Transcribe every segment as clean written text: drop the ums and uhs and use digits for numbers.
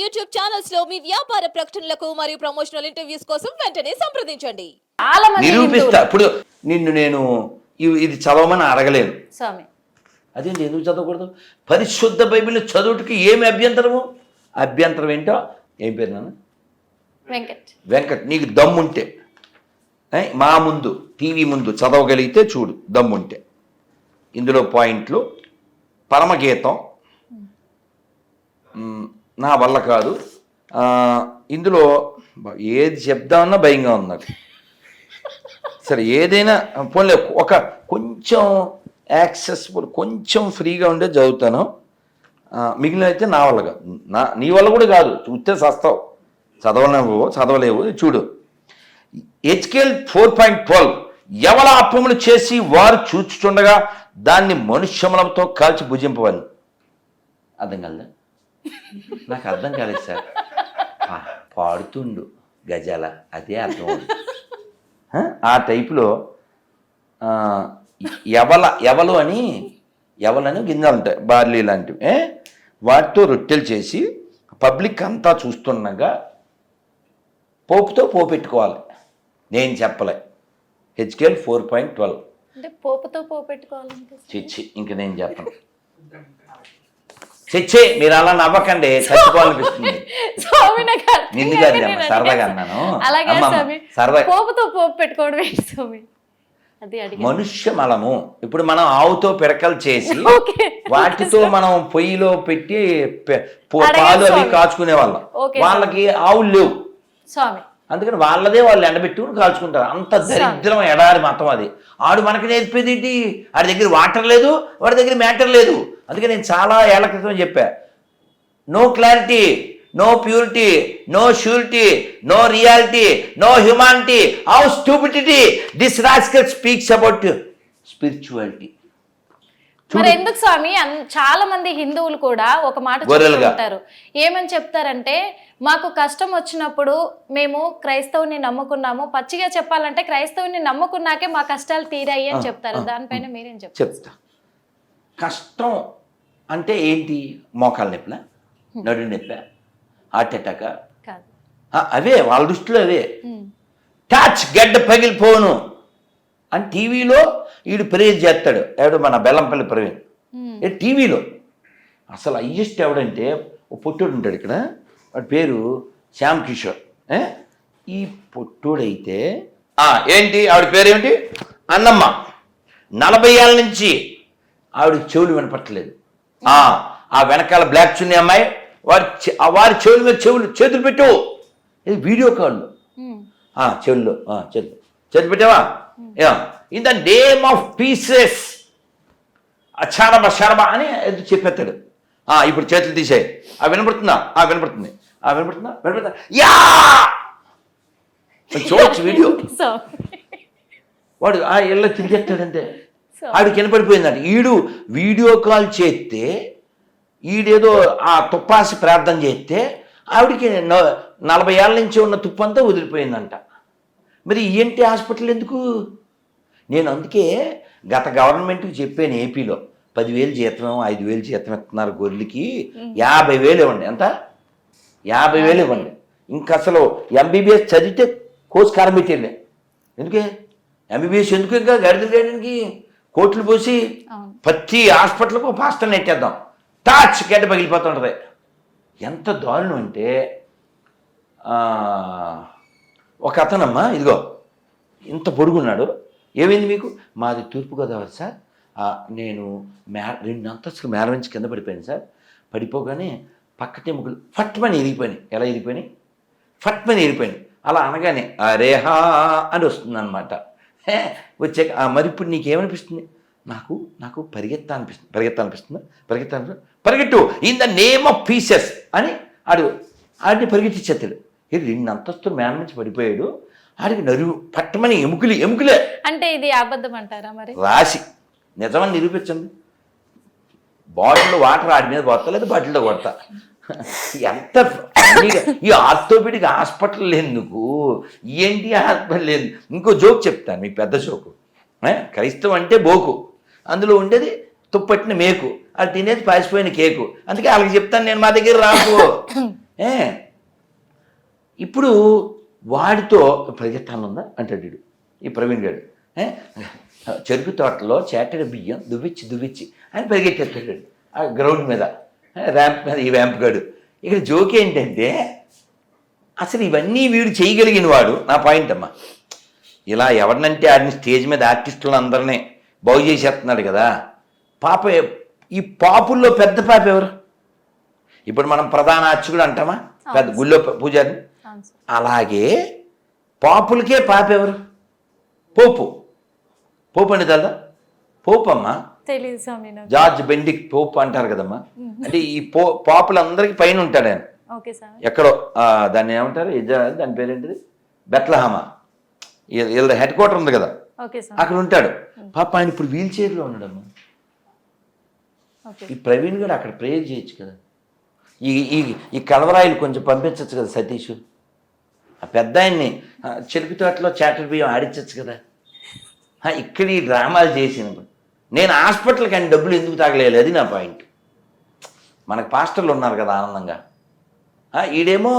YouTube channels లో మీ వ్యాపార ప్రకటనలకు మరియు ప్రమోషనల్ ఇంటర్వ్యూస్ కోసం వెంటనే సంప్రదించండి. చాలా మంది నిరూపిస్తా. ఇప్పుడు నిన్ను నేను ఇది చదవమని అడగలేను స్వామి. అదేంటి, ఎందుకు చదవకూడదు? పరిశుద్ధ బైబిల్ చదువుటికి ఏమి అభ్యంతరము? అభ్యంతరం ఏంటో ఏం పేరు నాన్న? వెంకట్. నీకు దమ్ముంటే మా ముందు టీవీ ముందు చదవగలిగితే చూడు, దమ్ముంటే. ఇందులో పాయింట్లు: పరమగీతం నా వల్ల కాదు. ఇందులో ఏది చెప్దామన్నా భయంగా ఉంది నాకు. సరే, ఏదైనా పోన్లే, ఒక కొంచెం యాక్సెసిబుల్, కొంచెం ఫ్రీగా ఉండే చదువుతాను. మిగిలిన అయితే నా వల్ల కాదు. నీ వల్ల కూడా కాదు, చూస్తే చస్తావు. చదవలేవు. చూడు, హెచ్కేల్ 4.12 ఎవల అప్పములు చేసి వారు చూచుచుండగా దాన్ని మనుష్యములతో కాల్చి భుజింపవని. అర్థం కాలే? నాకు అర్థం కాలేదు సార్. పాడుతుండు గజాల, అదే అర్థం. ఆ టైపులో ఎవలని గింజలు ఉంటాయి, బార్లీ లాంటివి. వాటితో రొట్టెలు చేసి పబ్లిక్ అంతా చూస్తుండగా పోపుతో పోపెట్టుకోవాలి. నేను చెప్పలే. హెచ్కేల్ 4.12 పోపుతో పోపెట్టుకోవాలంటే చిచ్చి, ఇంక నేను చెప్పను. చిచ్చే, మీరు అలా నవ్వకండి, చచ్చిపోవాలనిపిస్తుంది. నిన్ను కాదు అమ్మ, సరదాగా అన్నాను. సరదా. పోపుతో పోపు పెట్టుకోవడం ఏంటి స్వామి? మనుష్య మలము. ఇప్పుడు మనం ఆవుతో పిడకలు చేసి వాటితో మనం పొయ్యిలో పెట్టి పాలు అవి కాచుకునే వాళ్ళం. వాళ్ళకి ఆవులు లేవు స్వామి, అందుకని వాళ్ళదే వాళ్ళు ఎండబెట్టుకుని కాల్చుకుంటారు. అంత దరిద్రం ఎడారి మతం అది. ఆడు మనకి నేర్పేది ఏంటి? వాడి దగ్గర వాటర్ లేదు, వాడి దగ్గర మ్యాటర్ లేదు. అందుకే నేను చాలా ఏళ్ల క్రితం చెప్పా, no clarity, no purity, no surety, no reality, no humanity, how stupidity this rascal speaks about spirituality. మరి ఎందుకు స్వామి చాలా మంది హిందువులు కూడా ఒక మాట చెప్తారు. ఏమని చెప్తారంటే, మాకు కష్టం వచ్చినప్పుడు మేము క్రైస్తవుని నమ్ముకున్నాము, పచ్చిగా చెప్పాలంటే క్రైస్తవుని నమ్ముకున్నాకే మా కష్టాలు తీరాయి అని చెప్తారు. దానిపైన మీరేం చెప్తా. కష్టం అంటే ఏంటి? మోకాలు నొప్పుల, నడు నొప్పి, హార్ట్ అటాక్, అవే వాళ్ళ దృష్టిలో అవే. టచ్ గడ్డ పగిలిపోను అని టీవీలో వీడు ప్రేజ్ చేస్తాడు. ఎవడు? మన బెల్లంపల్లి ప్రవీణ్. టీవీలో అసలు హయ్యెస్ట్ ఎవడంటే ఓ పొట్టోడు ఉంటాడు ఇక్కడ, వాడి పేరు శ్యామ్ కిషోర్. ఈ పొట్టోడైతే ఏంటి, ఆవిడ పేరేమిటి? అన్నమ్మ. 40 ఏళ్ళ నుంచి ఆవిడ చెవులు వినపట్టలేదు. ఆ వెనకాల బ్లాక్ చున్నీ అమ్మాయి వారి చెవుల మీద చేతులు పెట్టు. ఇది వీడియో కాల్లో చెవుల్లో చేతులు పెట్టావా? In the name of pieces అచారబ శరబ అని చెప్పేస్తాడు. ఇప్పుడు చేతులు తీసేయి. వినపడుతుందా? వినపడుతుంది. వినపడుతుందా? యా చూడొచ్చు వీడియో. వాడు ఇళ్ళ తిరిగేస్తాడంతే. ఆవిడకి వినపడిపోయిందంట. వీడియో కాల్ చేస్తే ఈడేదో తుప్పాసి ప్రార్థన చేస్తే ఆవిడికి 40 ఏళ్ళ నుంచి ఉన్న తుప్పంతా వదిలిపోయిందంట. మరి ఈఎన్టీ హాస్పిటల్ ఎందుకు? నేను అందుకే గత గవర్నమెంట్కి చెప్పాను, ఏపీలో 10,000 జీతం 5,000 జీతం ఇస్తున్నారు గొర్రెలకి, 50,000 ఇవ్వండి. ఎంత? 50,000 ఇవ్వండి. ఇంకా అసలు ఎంబీబీఎస్ చదివితే కోర్సు కారం పెట్టేళ్ళే. ఎందుకే ఎంబీబీఎస్ ఎందుకు? ఇంకా గడిదలు చేయడానికి కోట్లు పోసి ప్రతి హాస్పిటల్కు పాస్టర్ నెట్టేద్దాం. టాచ్ గడ్డ పగిలిపోతుంటుంది. ఎంత దారుణం అంటే, ఒక అతనమ్మా, ఇదిగో ఇంత పొడుగున్నాడు. ఏమైంది మీకు? మాది తూర్పుగోదావరి సార్. నేను 2 అంతస్తులు మేర నుంచి కింద పడిపోయాను సార్. పడిపోగానే పక్కటే ముగ్గులు ఫట్మని ఎరిగిపోయినాయి. ఎలా ఎరిగిపోయినాయి? ఫట్మని ఎరిగిపోయినాయి. అలా అనగానే రేహా అని వస్తుంది అనమాట. వచ్చాక మరి ఇప్పుడు నీకేమనిపిస్తుంది? నాకు పరిగెత్తాలనిపిస్తుంది. పరిగెట్టు in the name of pieces అని ఆడిని పరిగెట్టించేస్తాడు. 2 అంతస్తులు మేర నుంచి పడిపోయాడు. ఆడికి నరువు పట్టమని ఎముకలే. అంటే ఇది అబద్ధం అంటారా? మరి రాసి నిజమని నిరూపించండి. బాటిల్లో వాటర్ ఆడి మీద కొడతా, లేదా బాటిల్లో కొడతా. ఎంత ఈ ఆర్థోపెడిక్ హాస్పిటల్ ఎందుకు? ఏంటి హాస్పిటల్ లేదు? ఇంకో జోక్ చెప్తాను, మీకు పెద్ద జోకు. క్రైస్తవం అంటే బోకు, అందులో ఉండేది తుప్పట్టిన మేకు. అది తినేది పాసిపోయిన కేకు. అందుకే వాళ్ళకి చెప్తాను నేను, మా దగ్గర రాకు. ఇప్పుడు వాడితో పరిగెత్తాను ఉందా అంటాడు వీడు, ఈ ప్రవీణ్ గారు. చెరుకు తోటలో చేటడి బియ్యం దువ్విచ్చి అని పరిగెట్టేస్తాడు ఆ గ్రౌండ్ మీద, ర్యాంప్ మీద ఈ ర్యాంప్ గాడు. ఇక్కడ జోక్ ఏంటంటే అసలు ఇవన్నీ వీడు చేయగలిగిన వాడు. నా పాయింట్ అమ్మా, ఇలా ఎవరినంటే ఆడిని స్టేజ్ మీద ఆర్టిస్టులను అందరినీ బాగు చేసేస్తున్నాడు కదా. పాప ఈ పాపుల్లో పెద్ద పాప ఎవరు? ఇప్పుడు మనం ప్రధాన అర్చకుడు అంటామా, పెద్ద గుళ్ళో పూజారి. అలాగే పాపులకే పాప ఎవరు? పోపు అంటే తెలదా? పోపు అమ్మా, తెలీదు స్వామి నాకు. జార్జ్ బెండిక్ పోపు అంటారు కదమ్మా. అంటే ఈ పాపులందరికీ పైన ఉంటాడు ఆయన. ఓకే స్వామి. ఎక్కడో దాన్ని ఏమంటారు, దాని పేరేంటిది, బెత్లహేమ, వీళ్ళ హెడ్ క్వార్టర్ ఉంది కదా, ఓకే స్వామి. అక్కడ ఉంటాడు. పాప ఆయన ఇప్పుడు వీల్ చైర్లో ఉన్నాడమ్మా. ఈ ప్రవీణ్ గారు అక్కడ ప్రేయర్ చేయొచ్చు కదా. ఈ కలవరాయిలు కొంచెం పంపించవచ్చు కదా సతీష్. ఆ పెద్ద ఆయన్ని చెరుకు తోటలో చాటర్ బియ్యం ఆడించవచ్చు కదా. ఇక్కడ ఈ డ్రామాలు చేసినప్పుడు నేను హాస్పిటల్కి ఆయన డబ్బులు ఎందుకు తాగలేదు, అది నా పాయింట్. మనకు పాస్టర్లు ఉన్నారు కదా ఆనందంగా. ఈడేమో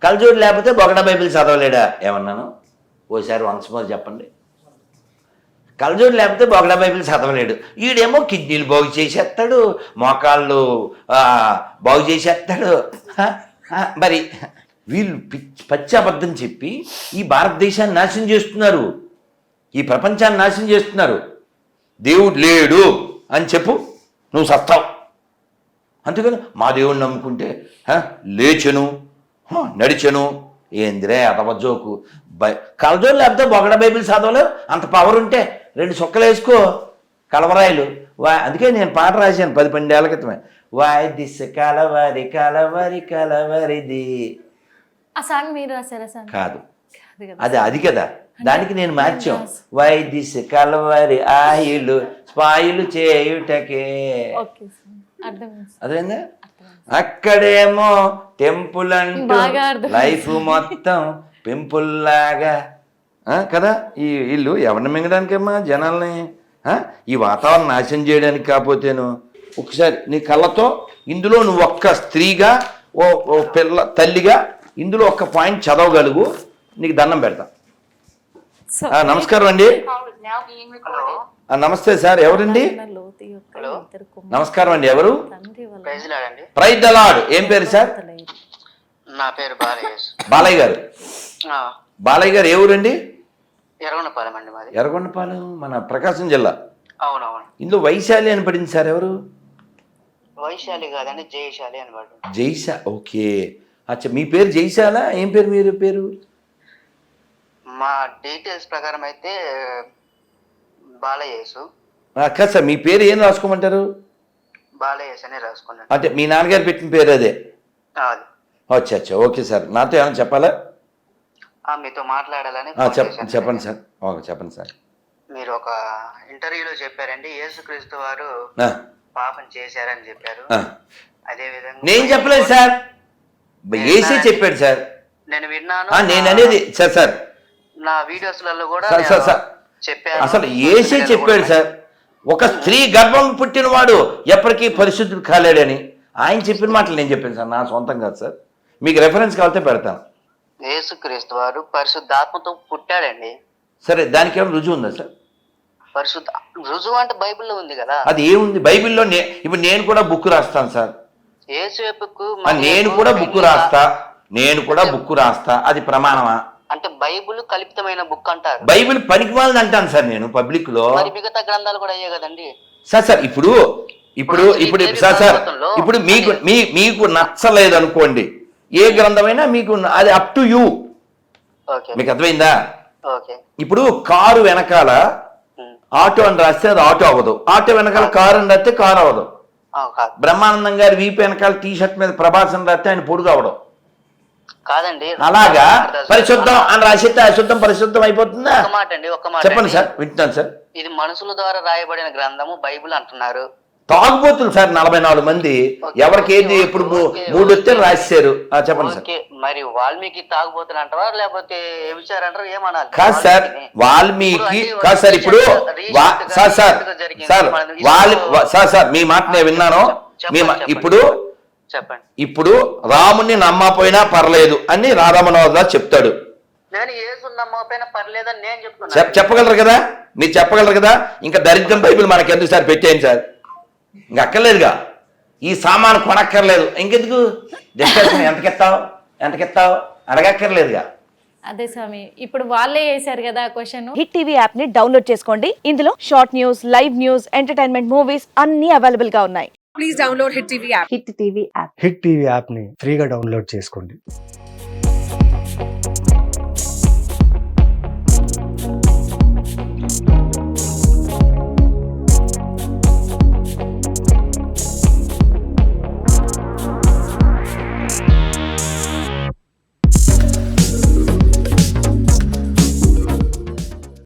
కలజోడు లేకపోతే బొగడా బైబిల్ చదవలేడా ఏమన్నాను ఓసారి వన్స్ మోర్ చెప్పండి. కలజోడు లేకపోతే బొగడా బైబిల్ చదవలేడు. ఈడేమో కిడ్నీలు బాగు చేసేస్తాడు, మోకాళ్ళు బాగు చేసేస్తాడు. మరి వీళ్ళు పచ్చి అబద్ధం చెప్పి ఈ భారతదేశాన్ని నాశనం చేస్తున్నారు, ఈ ప్రపంచాన్ని నాశనం చేస్తున్నారు. దేవుడు లేడు అని చెప్పు, నువ్వు సస్తావు. అందుకని మా దేవుడిని నమ్ముకుంటే లేచెను నడిచెను. ఏందిరే అతవజోకు. కలజోడు లేకపోతే బొగడ బైబిల్ చదవలేవు. అంత పవర్ ఉంటే 2 సుక్కలు వేసుకో కలవరాయిలు. అందుకే నేను పాట రాశాను 10-12 ఏళ్ల క్రితమే. వాయ్ దిస్ కలవరి కలవరి కలవరిది. ఆ సాంగ్ మీరు రాశారా సార్? కాదు, అది కదా, దానికి నేను మార్చాం. Why this Kolaveri oil spoil చేయుటకే. అదేందా? అక్కడేమో టెంపుల్ అంటూ లైఫ్ మొత్తం పింపుల్ లాగా కదా. ఈ ఇల్లు ఎవరిని మింగడానికమ్మా, జనాల్ని ఈ వాతావరణం నాశనం చేయడానికి. కాకపోతేను ఒకసారి నీ కళ్ళతో ఇందులో నువ్వు ఒక్క స్త్రీగా ఓ తల్లిగా ఇందులో ఒక్క పాయింట్ చదవగలుగు, నీకు దండం పెడతా. నమస్కారం అండి. నమస్తే సార్, ఎవరండి? నమస్కారం అండి, ఎవరు? Praise the lord. ఏం పేరు సార్? నా పేరు బాలయ్య గారు. బాలయ్య గారు ఏ ఊరండి? ఎర్రగొండపాలెం అండి మాది. ఎర్రగొండపాలెం మన ప్రకాశం జిల్లా. అవునవును. ఇందులో వైశాలి అని పడింది సార్, ఎవరు? వైశాలి కాదండి, జయశాలి అని పడింది. జైశా, ఓకే. అచ్చా, మీ పేరు జైశాల? ఏం పేరు మీరు పేరు? మా డీటెయిల్స్ ప్రకారం అయితే బాలయేసు. కాదు సార్, మీ పేరు ఏం రాసుకోమంటారు? బాలయేసు అని రాసుకున్నాను. అంటే మీ నాన్నగారు పెట్టిన పేరు అదే? అది. అచ్చా అచ్చా, ఓకే సార్. నాతో ఏమైనా చెప్పాలా? మీతో మాట్లాడాలని చెప్పండి సార్. ఓకే, చెప్పండి సార్. మీరు ఒక ఇంటర్వ్యూలో చెప్పారండి, యేసుక్రీస్తు వారు పాపం చేశారని చెప్పారు. అదే విధంగా నేను చెప్పలేదు సార్, ఏసే చెప్పాడు సార్. నేను విన్నాను. నేను అనేది సార్ నా వీడియోస్లలో కూడా చెప్పారు. అసలు ఏసే చెప్పాడు సార్, ఒక స్త్రీ గర్భం పుట్టినవాడు ఎప్పటికీ పరిశుద్ధుడు కాలేడని. ఆయన చెప్పిన మాటలు నేను చెప్పాను సార్, నా సొంతం కాదు సార్. మీకు రెఫరెన్స్ కావాలంటే పెడతాను. యేసుక్రీస్తు వారు పరిశుద్ధాత్మతో పుట్టాడండి. సరే, దానికి ఏమైనా రుజువు ఉందా సార్? పరిశుద్ధ రుజువు అంటే బైబిల్లో ఉంది కదా. అది ఏముంది బైబిల్లో? ఇప్పుడు నేను కూడా బుక్ రాస్తాను సార్. నేను కూడా బుక్ రాస్తా, అది ప్రమాణమా? అంటే బైబిల్ కల్పితమైన బుక్ అంటారు. బైబిల్ పనికిమాలని అంటాను సార్ నేను పబ్లిక్ లో. మిగతా గ్రంథాలు కూడా అయ్యే కదండి సార్. ఇప్పుడు సార్ ఇప్పుడు మీకు నచ్చలేదు అనుకోండి, ఏ గ్రంథమైనా మీకు అది అప్ టు యూ. మీకు అర్థమైందా? ఇప్పుడు కారు వెనకాల ఆటో అని రాస్తే అది ఆటో అవ్వదు, ఆటో వెనకాల కారు అని రాస్తే కారు అవ్వదు. బ్రహ్మానందం గారి వీపు వెనకాల టీ షర్ట్ మీద ప్రభాస్ అని రాస్తే ఆయన పొడుగు అవ్వడం కాదండి. అలాగా పరిశుద్ధం అని రాసిస్తే అశుద్ధం పరిశుద్ధం అయిపోతుందా? ఒక మాట చెప్పండి సార్, వింటున్నాను సార్. ఇది మనుషుల ద్వారా రాయబడిన గ్రంథము బైబిల్ అంటున్నారు. తాగుబోతులు సార్ 44 మంది. ఎవరికి ఏది ఎప్పుడు 3 వస్తే రాశారు. చెప్పండి సార్. ఓకే, మరి వాల్మీకి తాగుబోతులు అంటారా లేకపోతే విచారంటారా ఏమనాలి? కాదు సార్, వాల్మీకి కాదు సార్. ఇప్పుడు సార్ మీ మాట నేను విన్నాను. ఇప్పుడు చెప్పండి. ఇప్పుడు రాముని నమ్మపోయినా పర్లేదు అని రాధామనోహర్ చెప్తాడు. నేను యేసు నమ్మకపోయినా పర్లేదని నేను చెప్తున్నా. చెప్పగలరు కదా, మీరు చెప్పగలరు కదా. ఇంకా దరిద్రం బైబిల్ మనకి ఎందుకు సార్, పెట్టేయండి సార్. ఇంకా అక్కర్లేదుగా, ఈ సామాను కొనక్కర్లేదు, ఇంకెందుకు డిస్కషన్. ఎంతకెత్తావు అడగక్కర్లేదుగా. అదే స్వామి, ఇప్పుడు వాళ్ళే వేశారు కదా క్వశ్చన్. హిట్ టీవీ యాప్ ని డౌన్లోడ్ చేసుకోండి. ఇందులో short news, live news, entertainment movies అన్ని అవైలబుల్ గా ఉన్నాయి. హిట్ టీవీ యాప్ ని ఫ్రీగా డౌన్లోడ్ చేసుకోండి.